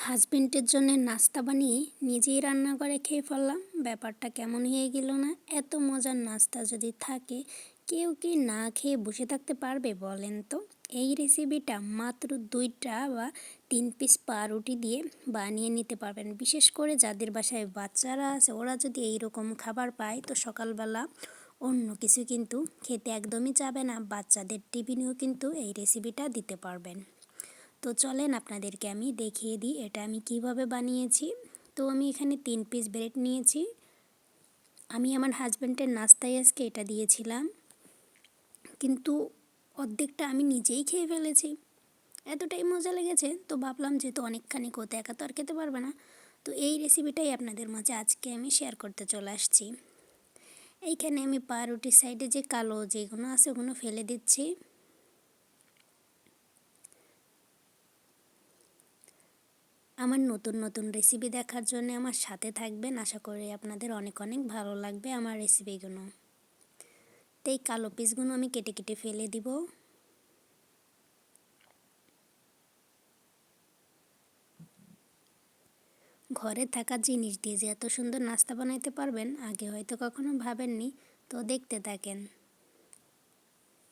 হাজবেন্ডের জন্য নাস্তা বানিয়ে নিজেই রান্না করে খেয়ে ফেললাম। ব্যাপারটা কেমন হয়ে গেল না? এত মজার নাস্তা যদি থাকে, কেউ কি না খেয়ে বসে থাকতে পারবে বলেন তো? এই রেসিপিটা মাত্র 2টা বা 3 পিস পাউরুটি দিয়ে বানিয়ে নিতে পারবেন। বিশেষ করে যাদের বাসায় বাচ্চারা আছে, ওরা যদি এইরকম খাবার পায় তো সকালবেলা অন্য কিছু কিন্তু খেতে একদমই চাবে না। বাচ্চাদের টিফিনেও কিন্তু এই রেসিপিটা দিতে পারবেন। তো চলেন আপনাদেরকে আমি দেখিয়ে দিই এটা আমি কিভাবে বানিয়েছি। তো আমি এখানে 3 পিস ব্রেড নিয়েছি। আমি আমার হাজব্যান্ডের নাস্তায় আজকে এটা দিয়েছিলাম, কিন্তু অর্ধেকটা আমি নিজেই খেয়ে ফেলেছি। এতটাই মজা লেগেছে, তো ভাবলাম যেহেতু অনেকখানি কোতে একা তো আর খেতে পারবে না, তো এই রেসিপিটাই আপনাদের মাঝে আজকে আমি শেয়ার করতে চলে আসছি। এইখানে আমি পাউরুটির সাইডে যে কালো যেগুলো আছে ওগুলো ফেলে দিচ্ছি। আমার নতুন নতুন রেসিপি দেখার জন্য আমার সাথে থাকবেন। আশা করি আপনাদের অনেক অনেক ভালো লাগবে আমার রেসিপিগুলো। তো এই কালো পিসগুলো আমি কেটে কেটে ফেলে দিব। ঘরে থাকা জিনিস দিয়ে যে এত সুন্দর নাস্তা বানাইতে পারবেন আগে হয়তো কখনো ভাবেননি। তো দেখতে থাকেন।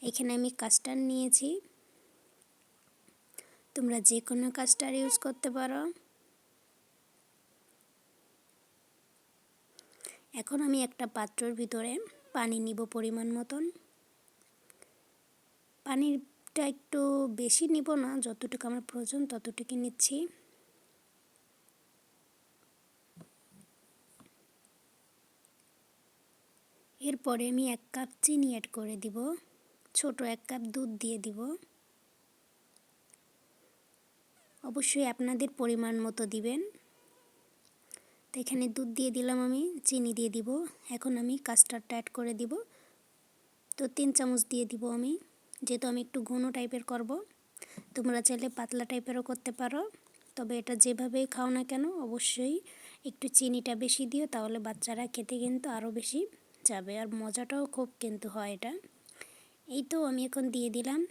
এখানে আমি কাস্টার্ড নিয়েছি, তোমরা যে কোনো কাস্টার্ড ইউজ করতে পারো। এখন আমি একটা পাত্রের ভিতরে পানি নিব পরিমাণ মতন। পানিটা একটু বেশি নিব না, যতটুকু আমার প্রয়োজন ততটুকু নিচ্ছি। এরপরে আমি 1 কাপ চিনি অ্যাড করে দিব, ছোট 1 কাপ দুধ দিয়ে দিব। অবশ্যই আপনাদের পরিমাণ মতো দিবেন। তো এখানে দুধ দিয়ে দিলাম, আমি চিনি দিয়ে দিব। এখন আমি কাস্টার্ডটা অ্যাড করে দিব। তো 3 চামচ দিয়ে দিব আমি, যেহেতু আমি একটু ঘন টাইপের করব। তোমরা চাইলে পাতলা টাইপেরও করতে পারো, তবে এটা যেভাবেই খাও না কেন অবশ্যই একটু চিনিটা বেশি দিও, তাহলে বাচ্চারা খেতে কিন্তু আরও বেশি যাবে, আর মজাটাও খুব কিন্তু হয় এটা। এই তো আমি এখন দিয়ে দিলাম।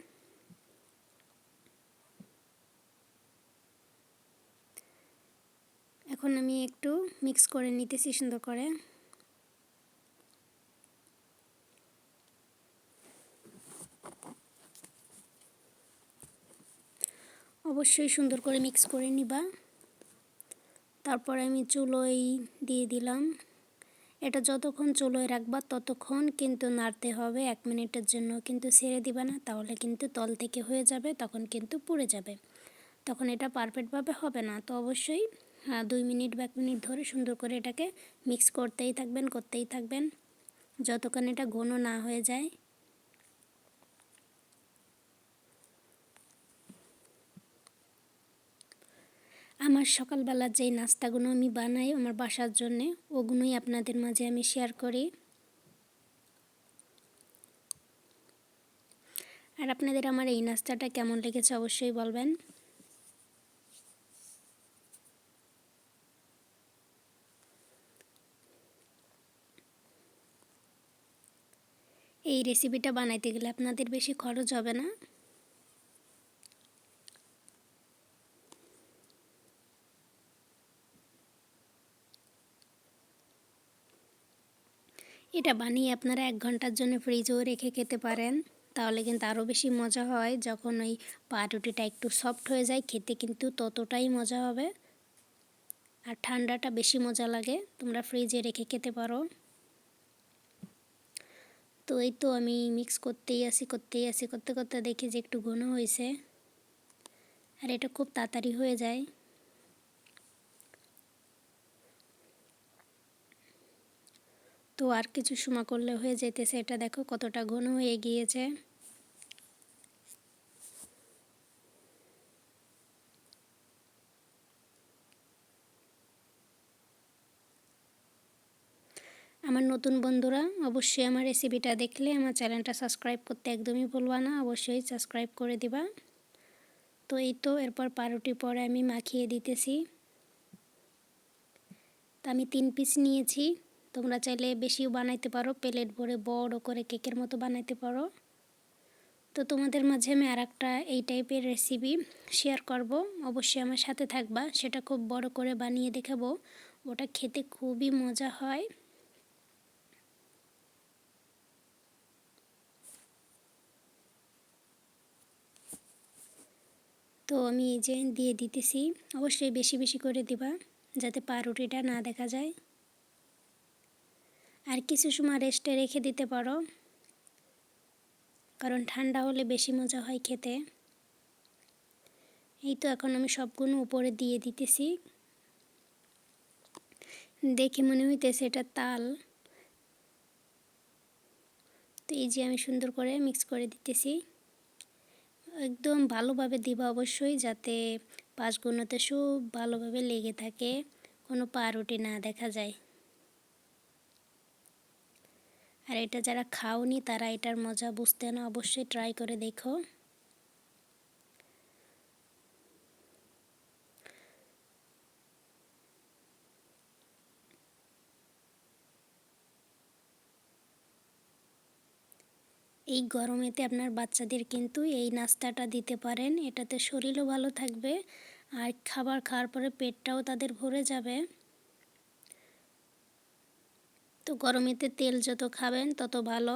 এখন আমি একটু মিক্স করে নিতেছি সুন্দর করে। অবশ্যই সুন্দর করে মিক্স করে নিবা। তারপর আমি চুলোয় দিয়ে দিলাম। এটা যতক্ষণ চুলোয় রাখবা ততক্ষণ কিন্তু নাড়তে হবে, 1 মিনিটের জন্য কিন্তু ছেড়ে দিবা না, তাহলে কিন্তু তল থেকে হয়ে যাবে, তখন কিন্তু পুড়ে যাবে, তখন এটা পারফেক্টভাবে হবে না। তো অবশ্যই 2 মিনিট বা 1 মিনিট ধরে সুন্দর করে এটাকে মিক্স করতেই থাকবেন যতক্ষণ এটা ঘন না হয়ে যায়। আমার সকালবেলার যেই নাস্তাগুলো আমি বানাই আমার বাসার জন্যে, ওগুলোই আপনাদের মাঝে আমি শেয়ার করি। আর আপনাদের আমার এই নাস্তাটা কেমন লেগেছে অবশ্যই বলবেন। এই রেসিপিটা বানাইতে গেলে আপনাদের বেশি খরচ হবে না। এটা বানিয়ে আপনারা 1 ঘন্টার জন্য ফ্রিজেও রেখে খেতে পারেন, তাহলে কিন্তু আরও বেশি মজা হয়। যখন ওই পাউরুটিটা একটু সফট হয়ে যায় খেতে কিন্তু ততটাই মজা হবে, আর ঠান্ডাটা বেশি মজা লাগে। তোমরা ফ্রিজে রেখে খেতে পারো। তো এই তো আমি মিক্স করতে করতে করতে দেখি যে একটু ঘন হয়েছে, আর এটা খুব তাড়াতাড়ি হয়ে যায়। তো আর কিছু সময় করলে হয়ে যেতেছে। এটা দেখো কতটা ঘন হয়ে গিয়েছে। আমার নতুন বন্ধুরা অবশ্যই আমার রেসিপিটা দেখলে আমার চ্যানেলটা সাবস্ক্রাইব করতে একদমই ভুলবা না, অবশ্যই সাবস্ক্রাইব করে দিবা। তো এই তো এরপর পাউরুটি পরে আমি মাখিয়ে দিতেছি। তো আমি 3 পিস নিয়েছি, তোমরা চাইলে বেশিও বানাইতে পারো, প্লেট ভরে বড় করে কেকের মতো বানাইতে পারো। তো তোমাদের মাঝে আমি আরেকটা এই টাইপের রেসিপি শেয়ার করব, অবশ্যই আমার সাথে থাকবা। সেটা খুব বড় করে বানিয়ে দেখাবো, ওটা খেতে খুবই মজা হয়। তো আমি এই যে দিয়ে দিতেছি, অবশ্যই বেশি বেশি করে দিবা যাতে পাউরুটিটা না দেখা যায়। আর কিছু সময় রেস্টে রেখে দিতে পারো, কারণ ঠান্ডা হলে বেশি মজা হয় খেতে। এই তো এখন আমি সবগুলো উপরে দিয়ে দিতেছি। দেখে মনে হইতেছে এটা তাল। তো এই যে আমি সুন্দর করে মিক্স করে দিতেছি। একদম ভালোভাবে দিবা অবশ্যই, যাতে পাঁচগুলোতে সব ভালোভাবে লেগে থাকে, কোনো পাউরুটি না দেখা যায়। আর এটা যারা খাওনি তারা এটার মজা বুঝতে না, অবশ্যই ট্রাই করে দেখো। এই গরমেতে আপনার বাচ্চাদের কিন্তু এই নাস্তাটা দিতে পারেন, এটাতে শরীরও ভালো থাকবে আর খাবার খাওয়ার পরে পেটটাও তাদের ভরে যাবে। তো গরমেতে তেল যত খাবেন তত ভালো।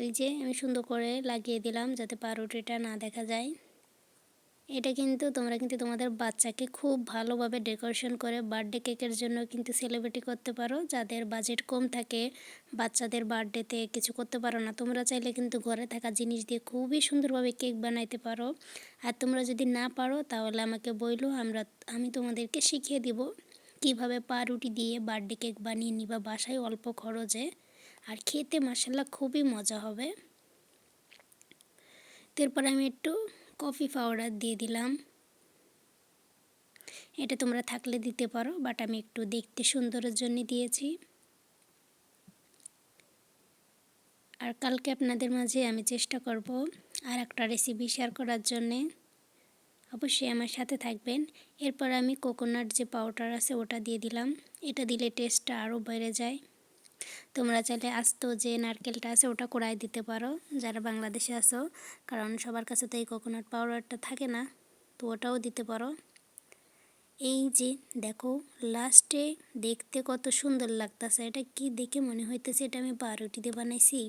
এই যে আমি সুন্দর করে লাগিয়ে দিলাম যাতে পাউরুটিটা না দেখা যায়। এটা কিন্তু তোমরা কিন্তু তোমাদের বাচ্চাকে খুব ভালোভাবে ডেকোরেশন করে বার্থডে কেকের জন্য কিন্তু সেলিব্রেটি করতে পারো। যাদের বাজেট কম থাকে, বাচ্চাদের বার্থডেতে কিছু করতে পারো না, তোমরা চাইলে কিন্তু ঘরে থাকা জিনিস দিয়ে খুবই সুন্দরভাবে কেক বানাইতে পারো। আর তোমরা যদি না পারো তাহলে আমাকে বইলো, আমি তোমাদেরকে শিখিয়ে দিব কিভাবে পাউরুটি দিয়ে বার্থডে কেক বানিয়ে নিবা বাসায় অল্প খরচে, আর খেতে মাশাআল্লাহ খুবই মজা হবে। তারপর আমি একটু কফি পাউডার দিয়ে দিলাম। এটা তোমরা থাকলে দিতে পারো, বাট আমি একটু দেখতে সুন্দরের জন্য দিয়েছি। আর কালকে আপনাদের মাঝে আমি চেষ্টা করব আর একটা রেসিপি শেয়ার করার জন্যে, অবশ্যই আমার সাথে থাকবেন। এরপর আমি কোকোনাট যে পাউডার আছে ওটা দিয়ে দিলাম, এটা দিলে টেস্টটা আরও বেড়ে যায়। তোমরা চাইলে আস্ত যে নারকেলটা আছে ওটা কোড়াই দিতে পারো যারা বাংলাদেশে আছো, কারণ সবার কাছে তো এই কোকোনাট পাউডারটা থাকে না, তো ওটাও দিতে পারো। এই যে দেখো লাস্টে দেখতে কত সুন্দর লাগতেছে, এটা কি দেখে মনে হইতেছে এটা আমি পাউরুটি দিয়ে বানাইছি।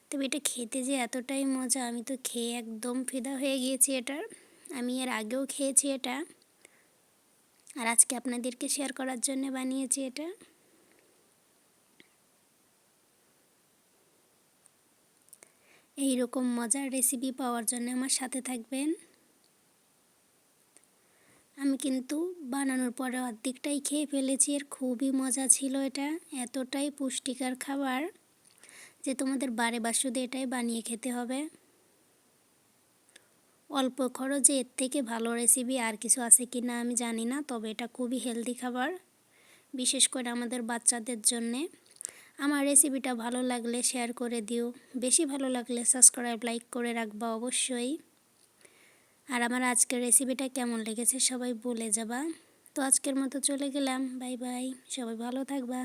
তবে এটা খেতে যে এতটাই মজা, আমি তো খেয়ে একদম ফিদা হয়ে গিয়েছি এটার। আমি এর আগেও খেয়েছি এটা, আর আজকে আপনাদেরকে শেয়ার করার জন্য বানিয়েছি এটা। এই রকম মজার রেসিপি পাওয়ার জন্য আমার সাথে থাকবেন। আমি কিন্তু বানানোর পরে অর্ধেকটাই খেয়ে ফেলেছি, আর খুবই মজা ছিল এটা, এতটাই পুষ্টিকর খাবার যে তোমাদের বারে বার শুধু এটাই বানিয়ে খেতে হবে। অল্প খরচে এর থেকে ভালো রেসিপি আর কিছু আছে কি না আমি জানি না, তবে এটা খুবই হেলদি খাবার, বিশেষ করে আমাদের বাচ্চাদের জন্যে। আমার রেসিপিটা ভালো লাগলে শেয়ার করে দিও, বেশি ভালো লাগলে সাবস্ক্রাইব লাইক করে রাখবা অবশ্যই। আর আমার আজকের রেসিপিটা কেমন লেগেছে সবাই বলে যাবা। তো আজকের মতো চলে গেলাম, বাই বাই, সবাই ভালো থাকবা।